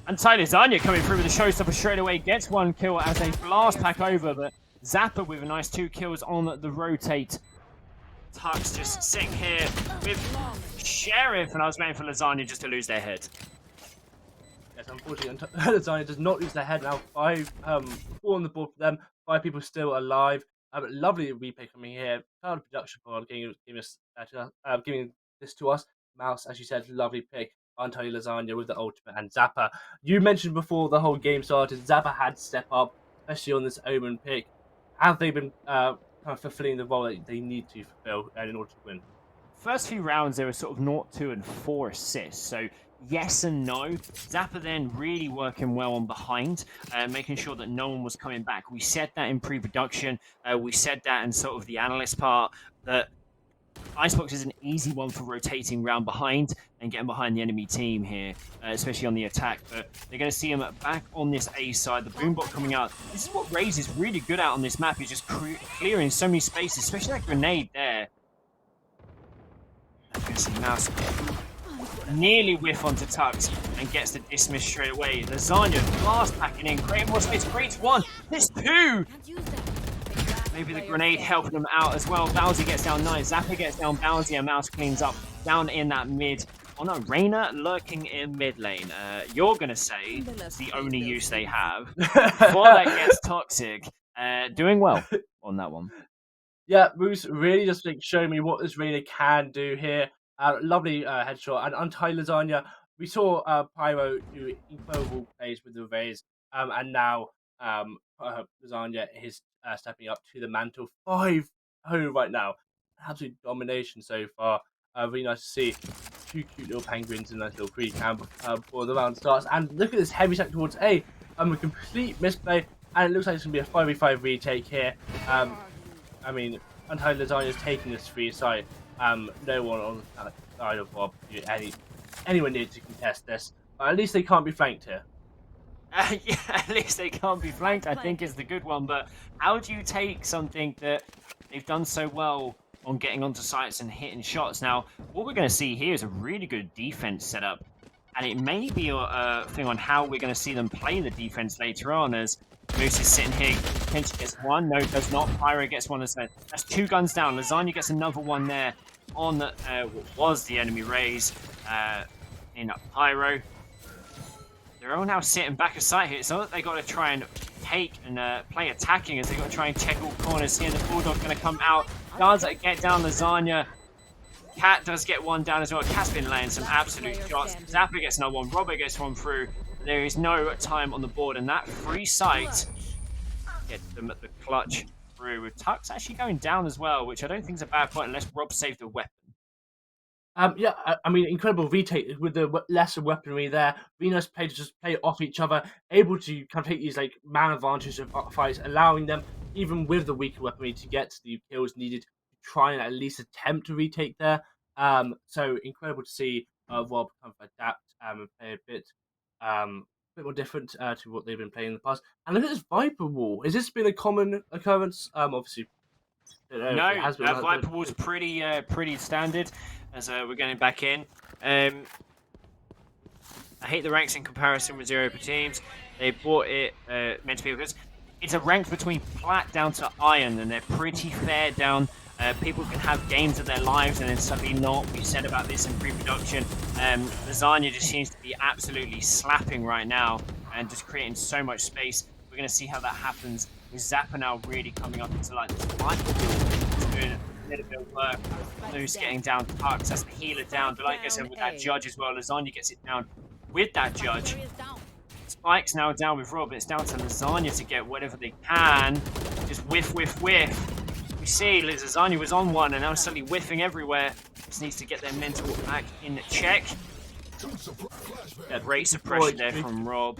and Tyler Zanya coming through with the showstopper straight away. Gets 1 kill as they blast pack over, but Zappa with a nice 2 kills on the rotate. Tux just sitting here with Sheriff, and I was waiting for Lasagna just to lose their head. Yes, unfortunately, Lasagna does not lose their head now. 4 on the board for them. 5 people still alive. Lovely replay coming here. Proud of production for giving this to us. Mouse, as you said, lovely pick. Anti Lasagna with the ultimate and Zappa. You mentioned before the whole game started, Zappa had to step up, especially on this Omen pick. Have they been kind of fulfilling the role that they need to fulfill in order to win? First few rounds, they were sort of 0, 2, and 4 assists. So yes and no. Zappa then really working well on behind, making sure that no one was coming back. We said that in pre-production. We said that in sort of the analyst part, that Icebox is an easy one for rotating round behind and getting behind the enemy team here, especially on the attack. But they're going to see him back on this A side. The Boombot coming out. This is what Raze is really good at on this map. He's just clearing so many spaces, especially that grenade there. You can see Mouse nearly whiff onto Tux and gets the dismiss straight away. Lasagna blast packing in, creating more space, creates 1, there's 2! Maybe the grenade helping them out as well. Bowsy gets down 9, Zappa gets down Bowsy, and Mouse cleans up down in that mid. Oh no, Reyna lurking in mid lane. You're going to say it's the only use they have. Before that gets toxic, doing well on that one. Yeah, Moose really just showing me what this Reyna can do here. Lovely headshot. And Untie Lasagna, we saw Pyro do incredible plays with the Raze. And now Lasagna is stepping up to the mantle. 5-0 right now. Absolute domination so far. Really nice to see. 2 cute little penguins in a nice little free cam before the round starts. And look at this heavy stack towards A. A complete misplay. And it looks like it's going to be a 5v5 retake here. I mean, Untie Lasagna is taking this free side. No one on the side of Bob, anyone needs to contest this. But at least they can't be flanked here. Yeah, at least they can't be flanked, I think is the good one. But how do you take something that they've done so well on getting onto sites and hitting shots? Now, what we're going to see here is a really good defense setup. And it may be a thing on how we're going to see them play the defense later on, as Moose is sitting here. Potentially gets 1. No, does not. Pyro gets 1 as well. That's 2 guns down. Lasagna gets another one there on what was the enemy Raze in Pyro. They're all now sitting back of sight here. It's not that they got to try and take and play attacking, as they got to try and check all corners here. The Bulldog going to come out. Does get down Lasagna. Cat does get 1 down as well. Cat's been laying some absolute shots. Zappa gets another 1. Robert gets 1 through. There is no time on the board, and that free sight gets them at the clutch through, with Tux actually going down as well, which I don't think is a bad point unless Rob saved the weapon. Yeah, I mean, incredible retake with the lesser weaponry there. Really nice play to just play off each other, able to kind of take these like man advantages of fights, allowing them, even with the weaker weaponry, to get the kills needed to try and at least attempt to retake there. So incredible to see Rob kind of adapt and play a bit more different to what they've been playing in the past. And look at this Viper Wall. Has this been a common occurrence? Obviously, no. Viper Wall's pretty standard. As we're getting back in. I hate the ranks in comparison with 0 per teams. They bought it meant to be because it's a rank between Plat down to Iron, and they're pretty fair down. People can have games of their lives and then suddenly not. We said about this in pre-production. Lasagna just seems to be absolutely slapping right now and just creating so much space. We're going to see how that happens with Zappa now really coming up into like this doing a little bit of work. Loose getting down Tux. That's the healer down. But like I said, with that judge as well, Lasagna gets it down with that judge. Spike's now down with Rob. It's down to Lasagna to get whatever they can. Just whiff. We see Lasagna was on 1 and now suddenly whiffing everywhere. Just needs to get their mental back in check. Yeah, great suppression there from Rob.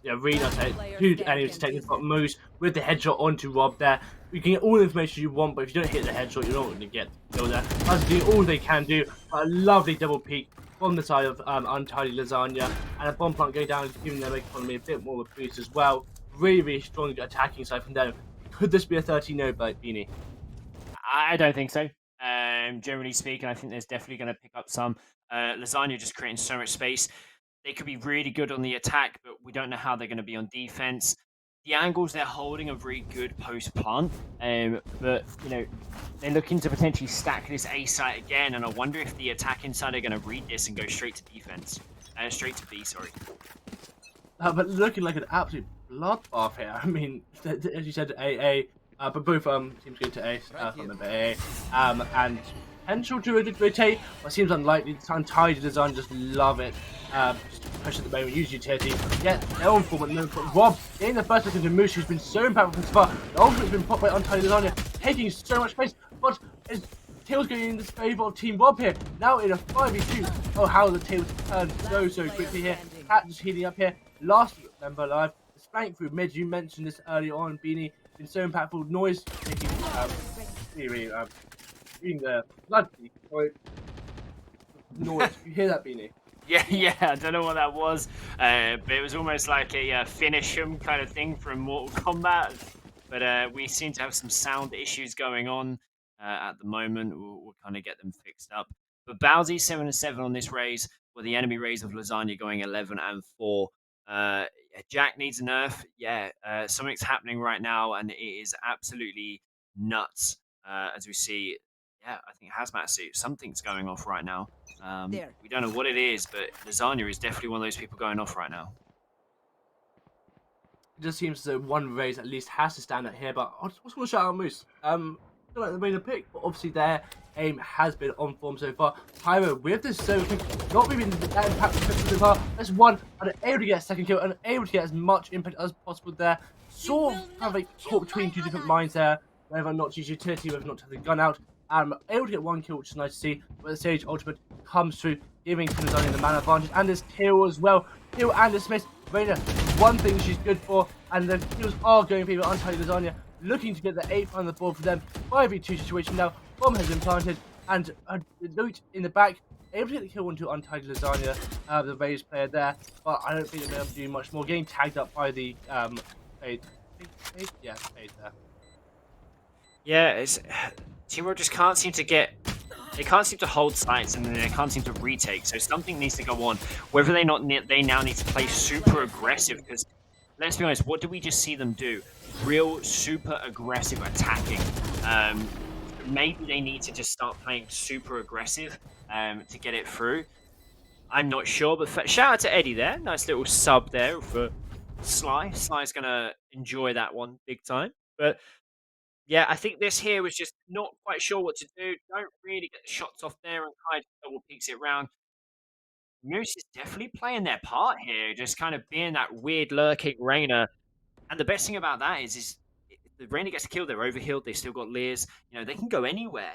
Yeah, really nice. Huge enemies to take. They've got Moose with the headshot onto Rob there. You can get all the information you want, but if you don't hit the headshot, you're not going to get the kill there. That's doing all they can do. A lovely double peek from the side of Untidy Lasagna, and a bomb plant going down, giving their economy a bit more of a boost as well. Really strong attacking side from them. Could this be a 13-0 Beanie? I don't think so. Generally speaking, I think there's definitely going to pick up some. Lasagna just creating so much space. They could be really good on the attack, but we don't know how they're going to be on defense. The angles they're holding are very good post-plant, but, you know, they're looking to potentially stack this A site again, and I wonder if the attacking side are going to read this and go straight to defense. Straight to B, sorry. But looking like an absolute bloodbath here. I mean, as you said, AA, but both teams go to A, from AA, and potential to rotate, but seems unlikely. Untidy design, just love it. Just push at the moment, use utility, get their own form, but Rob getting the first look into Moose, who's been so impactful from far. The ultimate's been popped by Untidy Lasagna, taking so much space, but is Tails going in this favour of Team Rob here, now in a 5v2. Oh, how the Tails turned so quickly here. Plat just healing up here. Last member alive. The flank through mid. You mentioned this earlier on. Beanie been so impactful. Noise taking being the blood. Noise. You hear that, Beanie? Yeah, I don't know what that was, but it was almost like a finish 'em kind of thing from Mortal Kombat. But we seem to have some sound issues going on at the moment. We'll kind of get them fixed up. But Bowsy 7-7 on this raise, with the enemy raise of Lasagna going 11-4. Jack needs a nerf. Yeah, something's happening right now, and it is absolutely nuts. As we see, yeah, I think hazmat suit. Something's going off right now. We don't know what it is, but Lasagna is definitely one of those people going off right now. It just seems as though one raise at least has to stand out here, but I just want to shout out Moose. I feel like they made a pick, but obviously their aim has been on form so far. Pyro with this solo kill, not really that impactful so far. That's one, and able to get a second kill, and able to get as much impact as possible there. Sort of kind of like caught between two different minds there, whether or not to use utility, whether or not to have the gun out. Able to get one kill, which is nice to see, but the Sage ultimate comes through, giving Team Lasagna the man advantage, and this kill as well. Kill and dismiss. Reina, one thing she's good for, and the kills are going for people. Untidy Lasagna looking to get the 8th on the board for them. 5v2 situation now. Bomb has been planted, and loot in the back. Able to get the kill onto Untidy Lasagna, the raised player there, but I don't think they'll be able to do much more. Getting tagged up by the fade there. Yeah, it's Team Rob just can't seem to get. They can't seem to hold sites, and they can't seem to retake. So something needs to go on. Whether they now need to play super aggressive, because let's be honest, what did we just see them do? Real super aggressive attacking. Maybe they need to just start playing super aggressive to get it through. I'm not sure, but shout out to Eddie there. Nice little sub there for Sly. Sly's gonna enjoy that one big time. But yeah, I think this here was just not quite sure what to do. Don't really get the shots off there, and kind of double peeks it round. Moose is definitely playing their part here, just kind of being that weird lurking Rainer. And the best thing about that is if the Rainer gets killed, they're overhealed, they still got Lears. You know, they can go anywhere.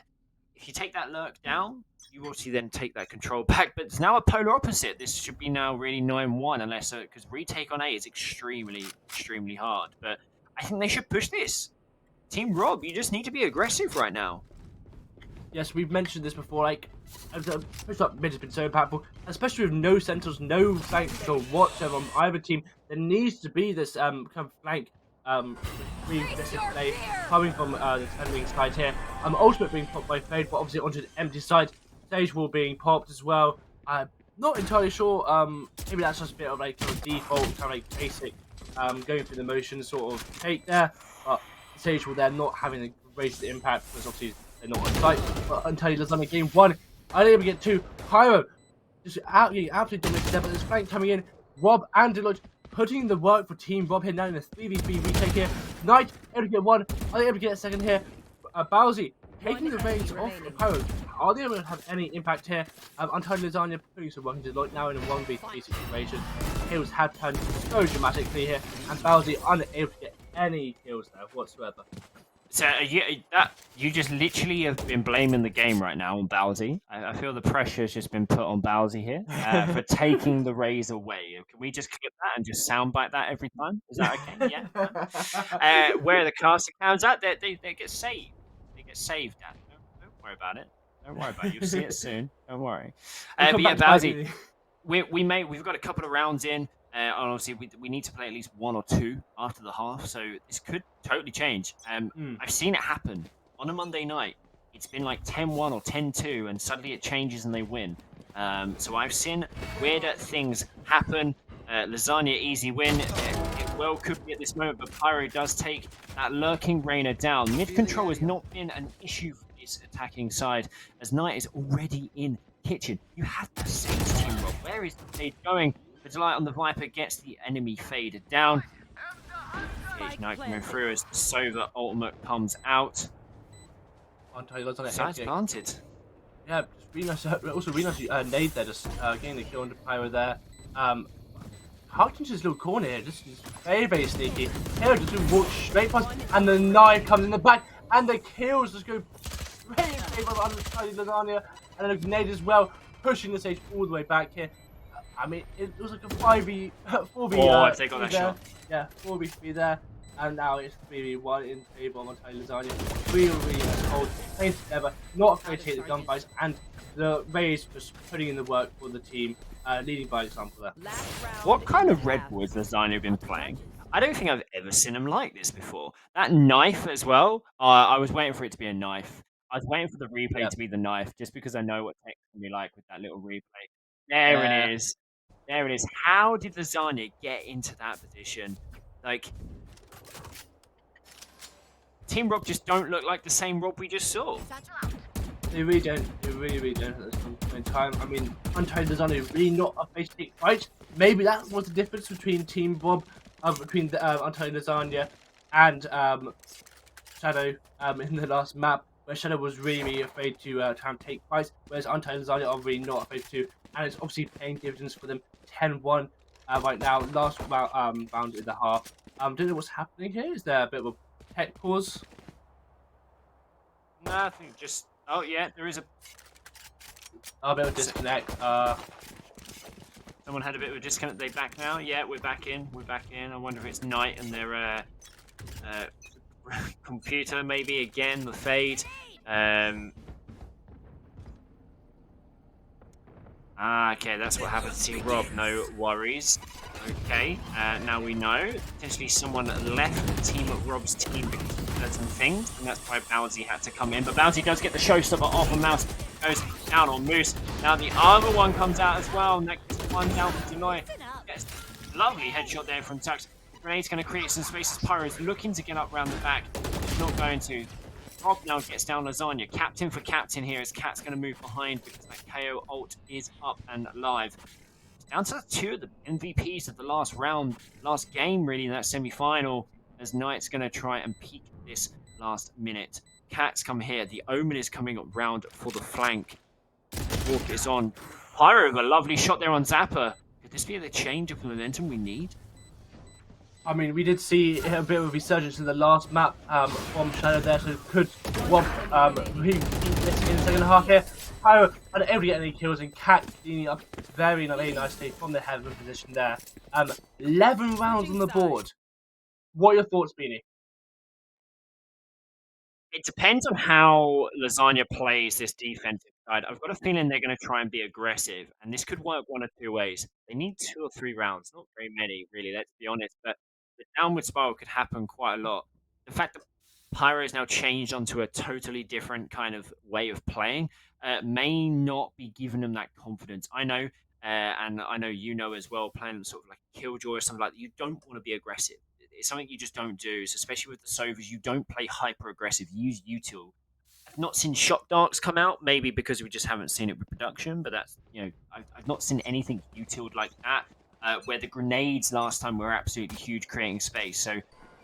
If you take that lurk down, you obviously then take that control back. But it's now a polar opposite. This should be now really 9-1, unless because retake on A is extremely hard. But I think they should push this. Team Rob, you just need to be aggressive right now. Yes, we've mentioned this before, like, push up mid has been so impactful, especially with no centers, no flank control whatsoever on either team. There needs to be this kind of flank play coming from the defending side here. Ultimate being popped by Fade, but obviously onto the empty side. Stage wall being popped as well. Not entirely sure, maybe that's just a bit of like sort of default, kind of like basic going through the motion sort of take there, but Sage will there not having the greatest impact because obviously they're not on site. But Untidy Lasagna game 1, unable to get 2. Pyro just absolutely dominated there, but there's flank coming in. Rob and Deloitte putting the work for Team Rob here now in a 3v3 retake here. Knight able to get 1, unable to get a second here. Bowsy taking the reins off the Pyro. Are they able to have any impact here? Untidy Lasagna putting some work into Deloitte now in a 1v3 situation. Kills had turned so dramatically here, and Bowsy unable to get any kills there whatsoever. So you just literally have been blaming the game right now on Bowsy. I feel the pressure has just been put on Bowsy here for taking the raise away. Can we just clip that and just soundbite that every time? Is that okay? Yeah. Where the casting clowns at, they get saved. They get saved, Dad. Don't worry about it. Don't worry about it. You'll see it soon. Don't worry. But yeah, Bowsy, we've got a couple of rounds in. And obviously, we need to play at least 1 or 2 after the half, so this could totally change. I've seen it happen on a Monday night. It's been like 10-1 or 10-2, and suddenly it changes and they win. So I've seen weirder things happen. Lasagna, easy win. It well could be at this moment, but Pyro does take that lurking Rainer down. Mid control has not been an issue for its attacking side, as Knight is already in kitchen. You have to save Team Rob. Where is the Fade going? The Delight on the Viper gets the enemy faded down. TGH Knight coming through as the Sova ultimate comes out. Sides planted. Yeah, just really nice. Also, really nice nade there, just getting the kill on the Pyro there. Harked into this little corner here, just very, very sneaky. Here, just walk straight past, and the knife comes in the back, and the kills just go straight in favor of underside Lasagna, and then a grenade as well, pushing the stage all the way back here. I mean, it was like a 5v, 4v. Oh, if they got that shot. Yeah, 4v3 there. And now it's 3v1 in favor of Lasagna. Really cold, playing together, not afraid to hit the gunfights, and the Rays just putting in the work for the team, leading by example there. What kind of Red Bull has Lasagna been playing? I don't think I've ever seen him like this before. That knife as well, I was waiting for it to be a knife. I was waiting for the replay to be the knife, just because I know what tech can be like with that little replay. There it is. There it is. How did Lasagna get into that position? Like, Team Rob just don't look like the same Rob we just saw. They really don't. They really don't at this point in time. I mean, Untied Lasagna is really not a face-to-face fight. Maybe that was the difference between Team Rob, between the Untied Lasagna and Shadow in the last map, where Shadow was really afraid to try and take fights, whereas Untied Lasagna are really not afraid to, and it's obviously paying dividends for them. 10-1 right now, last round in the half. Don't know what's happening here. Is there a bit of a tech pause? No, I think just. Oh yeah, there is a bit of a disconnect. Someone had a bit of a disconnect. They back now? Yeah, we're back in. We're back in. I wonder if it's Knight and their computer maybe again, the fade. Okay, that's what happened to Rob. No worries. Okay, now we know. Potentially someone left the team at Rob's team because of certain things, and that's why Bouncy had to come in. But Bouncy does get the showstopper off, and Mouse goes down on Moose. Now the other one comes out as well, and that gets one down for Deloy. Gets a lovely headshot there from Tux. Grenade's going to create some spaces. Pyro's looking to get up round the back. He's not going to. Rob now gets down Lasagna. Captain for captain here as Cat's going to move behind because that KO ult is up and live. Down to two of the MVPs of the last round, last game really in that semi-final, as Knight's going to try and peak this last minute. Cat's come here. The Omen is coming up round for the flank. Walk is on. Pyro with a lovely shot there on Zapper. Could this be the change of momentum we need? I mean, we did see a bit of a resurgence in the last map from Shadow there, so could Rob really missing in the second half here. Pyro unable to get any kills, and Cat cleaning up very nicely from the heaven position there. 11 rounds on the board. What are your thoughts, Beanie? It depends on how Lasagna plays this defensive side. I've got a feeling they're going to try and be aggressive, and this could work one of two ways. They need 2 or 3 rounds, not very many, really, let's be honest, but the downward spiral could happen quite a lot. The fact that Pyro is now changed onto a totally different kind of way of playing may not be giving them that confidence. I know, and I know you know as well, playing sort of like Killjoy or something like that, you don't want to be aggressive. It's something you just don't do, so especially with the Sovas, you don't play hyper aggressive. You use util. I've not seen shot darks come out, maybe because we just haven't seen it with production, but that's, I've not seen anything utiled like that, where the grenades last time were absolutely huge, creating space. So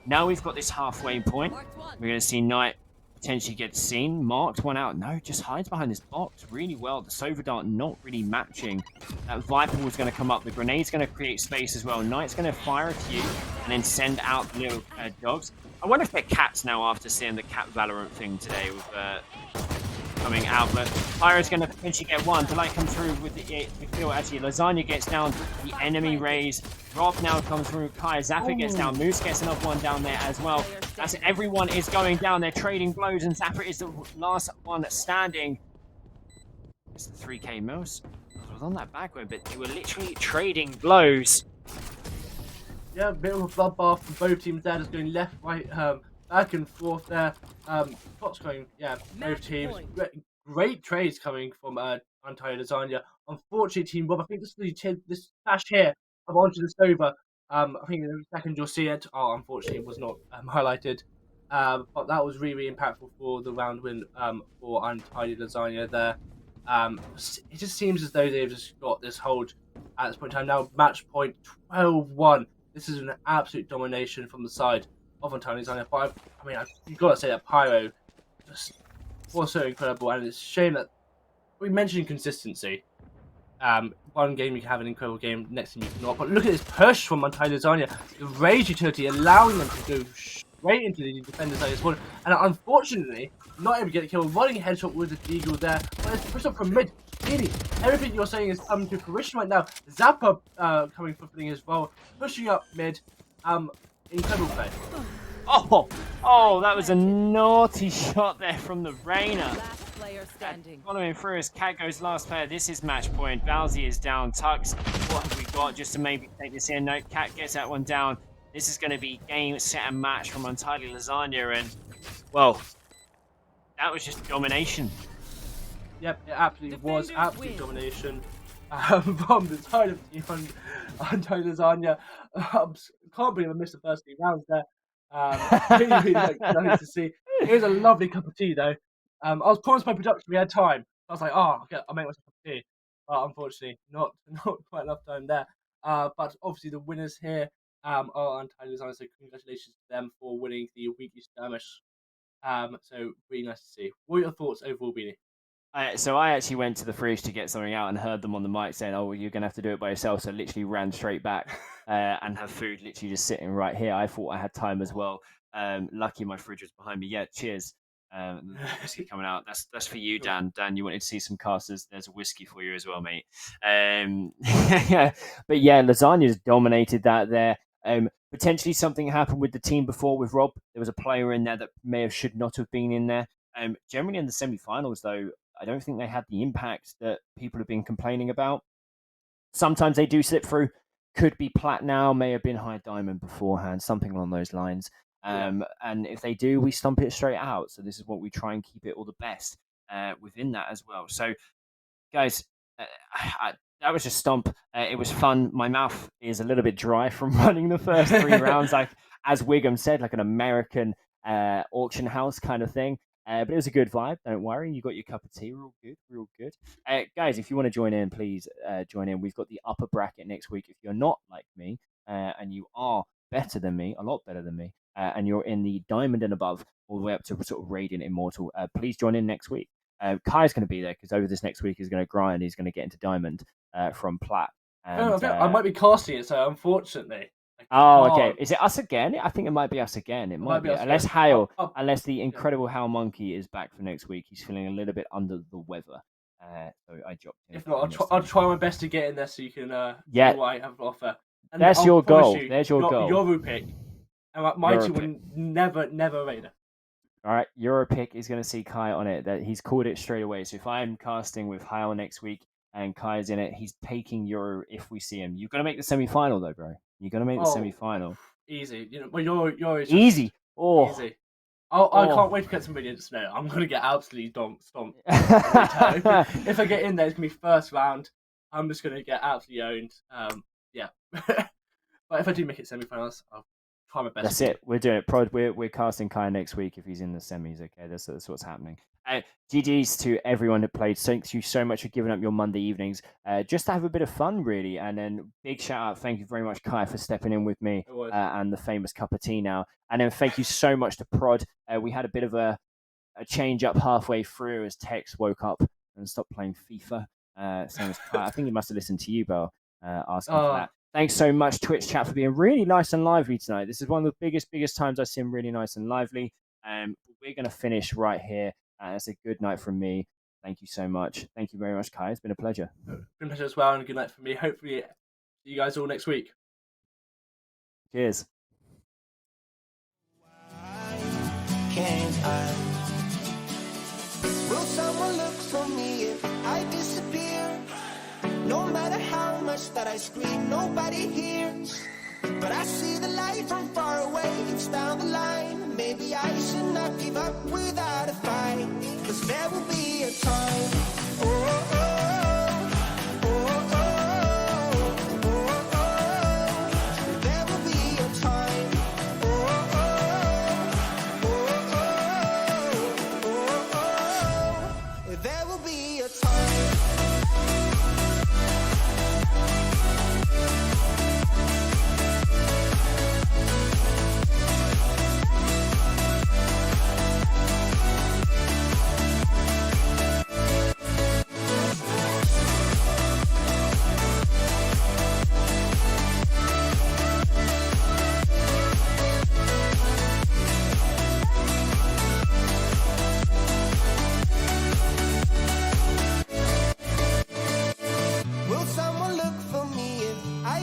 now we've got this halfway point. We're going to see Knight potentially get seen. Marked one out. No, just hides behind this box really well. The Sova dart not really matching. That Viper was going to come up. The grenade's going to create space as well. Knight's going to fire at you and then send out the little dogs. I wonder if they're cats now after seeing the cat Valorant thing today with coming out. But Pyro's going to potentially get one. Delight comes through with the kill. Actually, Lasagna gets down. The enemy raise. Rob now comes through. Kai Zappa gets down. Moose gets another one down there as well. That's it. Everyone is going down. They're trading blows, and Zappa is the last one standing. It's the 3K Moose. I was on that backward, but they were literally trading blows. Yeah, a bit of a bloodbath from both teams there, just going left, right, back and forth there. What's going, both teams. Great trades coming from Untied Lasagna. Unfortunately, Team Rob, I think this flash here onto the Sova. I think in a second you'll see it. Oh, unfortunately, it was not highlighted. But that was really impactful for the round win for Untidy Lasagna there. It just seems as though they've just got this hold at this point in time. Now, match point 12-1. This is an absolute domination from the side of Untidy Lasagna. But you've got to say that Pyro just was so incredible, and it's a shame that we mentioned consistency. One game you can have an incredible game, next game you cannot. But look at this push from Untidy Lasagna. The rage utility allowing them to go straight into the defender's side as well. And unfortunately, not able to get a kill. Running a headshot with the Deagle there. But it's pushed up from mid. Really, everything you're saying is coming to fruition right now. Zappa coming for footing as well. Pushing up mid. Incredible play. Oh, that was a naughty shot there from the Reyna. Following through as Cat goes last player. This is match point. Balzi is down. Tux, what have we got just to maybe take this in? No, Cat gets that one down. This is going to be game, set, and match from Untidy Lasagna. And, well, that was just domination. Yep, it absolutely was absolute domination from the side of Team Untidy Lasagna. Can't believe I missed the first 3 rounds there. Really nice to see. It was a lovely cup of tea, though. I was promised by production we had time. I was like, I'll make myself a cup of tea. But unfortunately, not quite enough time there. But obviously, the winners here are Untidy Lasagna, so congratulations to them for winning the weekly skirmish. So really nice to see. What are your thoughts overall, Beanie? So I actually went to the fridge to get something out and heard them on the mic saying, "Oh, well, you're gonna have to do it by yourself." So I literally ran straight back and have food literally just sitting right here. I thought I had time as well. Lucky my fridge was behind me. Yeah, cheers. Whiskey coming out. That's for you, Dan. Dan, you wanted to see some casters. There's a whiskey for you as well, mate. But yeah, Lasagna's dominated that there. Potentially something happened with the team before with Rob. There was a player in there that should not have been in there. Generally in the semi-finals, though, I don't think they had the impact that people have been complaining about. Sometimes they do slip through. Could be Plat now, may have been High Diamond beforehand, something along those lines. And if they do, we stomp it straight out. So this is what we try and keep it all the best within that as well. So, guys, that was just stomp. It was fun. My mouth is a little bit dry from running the first 3 rounds, like as Wiggum said, like an American auction house kind of thing. But it was a good vibe. Don't worry. You got your cup of tea. Real good. Real good. Guys, if you want to join in, please join in. We've got the upper bracket next week. If you're not like me and you are better than me, a lot better than me, and you're in the diamond and above, all the way up to sort of radiant immortal, please join in next week. Kai's going to be there because over this next week he's going to grind. He's going to get into diamond from Plat. And, I might be casting it, so unfortunately. Okay. Is it us again? I think it might be us again. It might be. Unless Hale, unless the incredible Hal Monkey is back for next week. He's feeling a little bit under the weather. So I dropped him. If not, I'll try my best to get in there so you can see what I have to offer. And that's your goal. There's your goal. Your pick. And my team will never Raider. All right, Euro pick is going to see Kai on it. That he's called it straight away. So if I'm casting with Hale next week and Kai's in it, he's taking Euro if we see him. You've got to make the semi-final though, bro. You're going to make the semi-final. Easy. You're easy. Easy. I can't wait to get some videos. No, I'm going to get absolutely stomped. If I get in there, it's going to be first round. I'm just going to get absolutely owned. Yeah. But if I do make it semi-finals, I'll try my best. That's it. We're doing it. Prod, we're casting Kai next week if he's in the semis. Okay, that's what's happening. GG's to everyone who played. Thank you so much for giving up your Monday evenings just to have a bit of fun, really. And then big shout out. Thank you very much, Kai, for stepping in with me and the famous cup of tea now. And then thank you so much to Prod. We had a bit of a change up halfway through as Tex woke up and stopped playing FIFA. Same as Kai. I think he must have listened to you, Belle, asking for that. Thanks so much, Twitch chat, for being really nice and lively tonight. This is one of the biggest times I've seen really nice and lively. We're going to finish right here. It's a good night from me. Thank you so much. Thank you very much, Kai. It's been a pleasure. Been a pleasure as well, and a good night from me. Hopefully, see you guys all next week. Cheers. Will someone look for me if I disappear? No matter how much that I scream, nobody hears. But I see the light from far away, it's down the line. Maybe I should not give up without a fight, 'cause there will be a time. Oh, oh. There will be a time. Oh, oh, oh.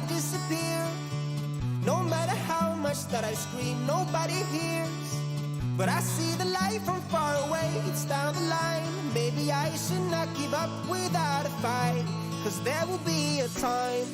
disappear. No matter how much that I scream, nobody hears. But I see the light from far away, it's down the line. Maybe I should not give up without a fight, 'cause there will be a time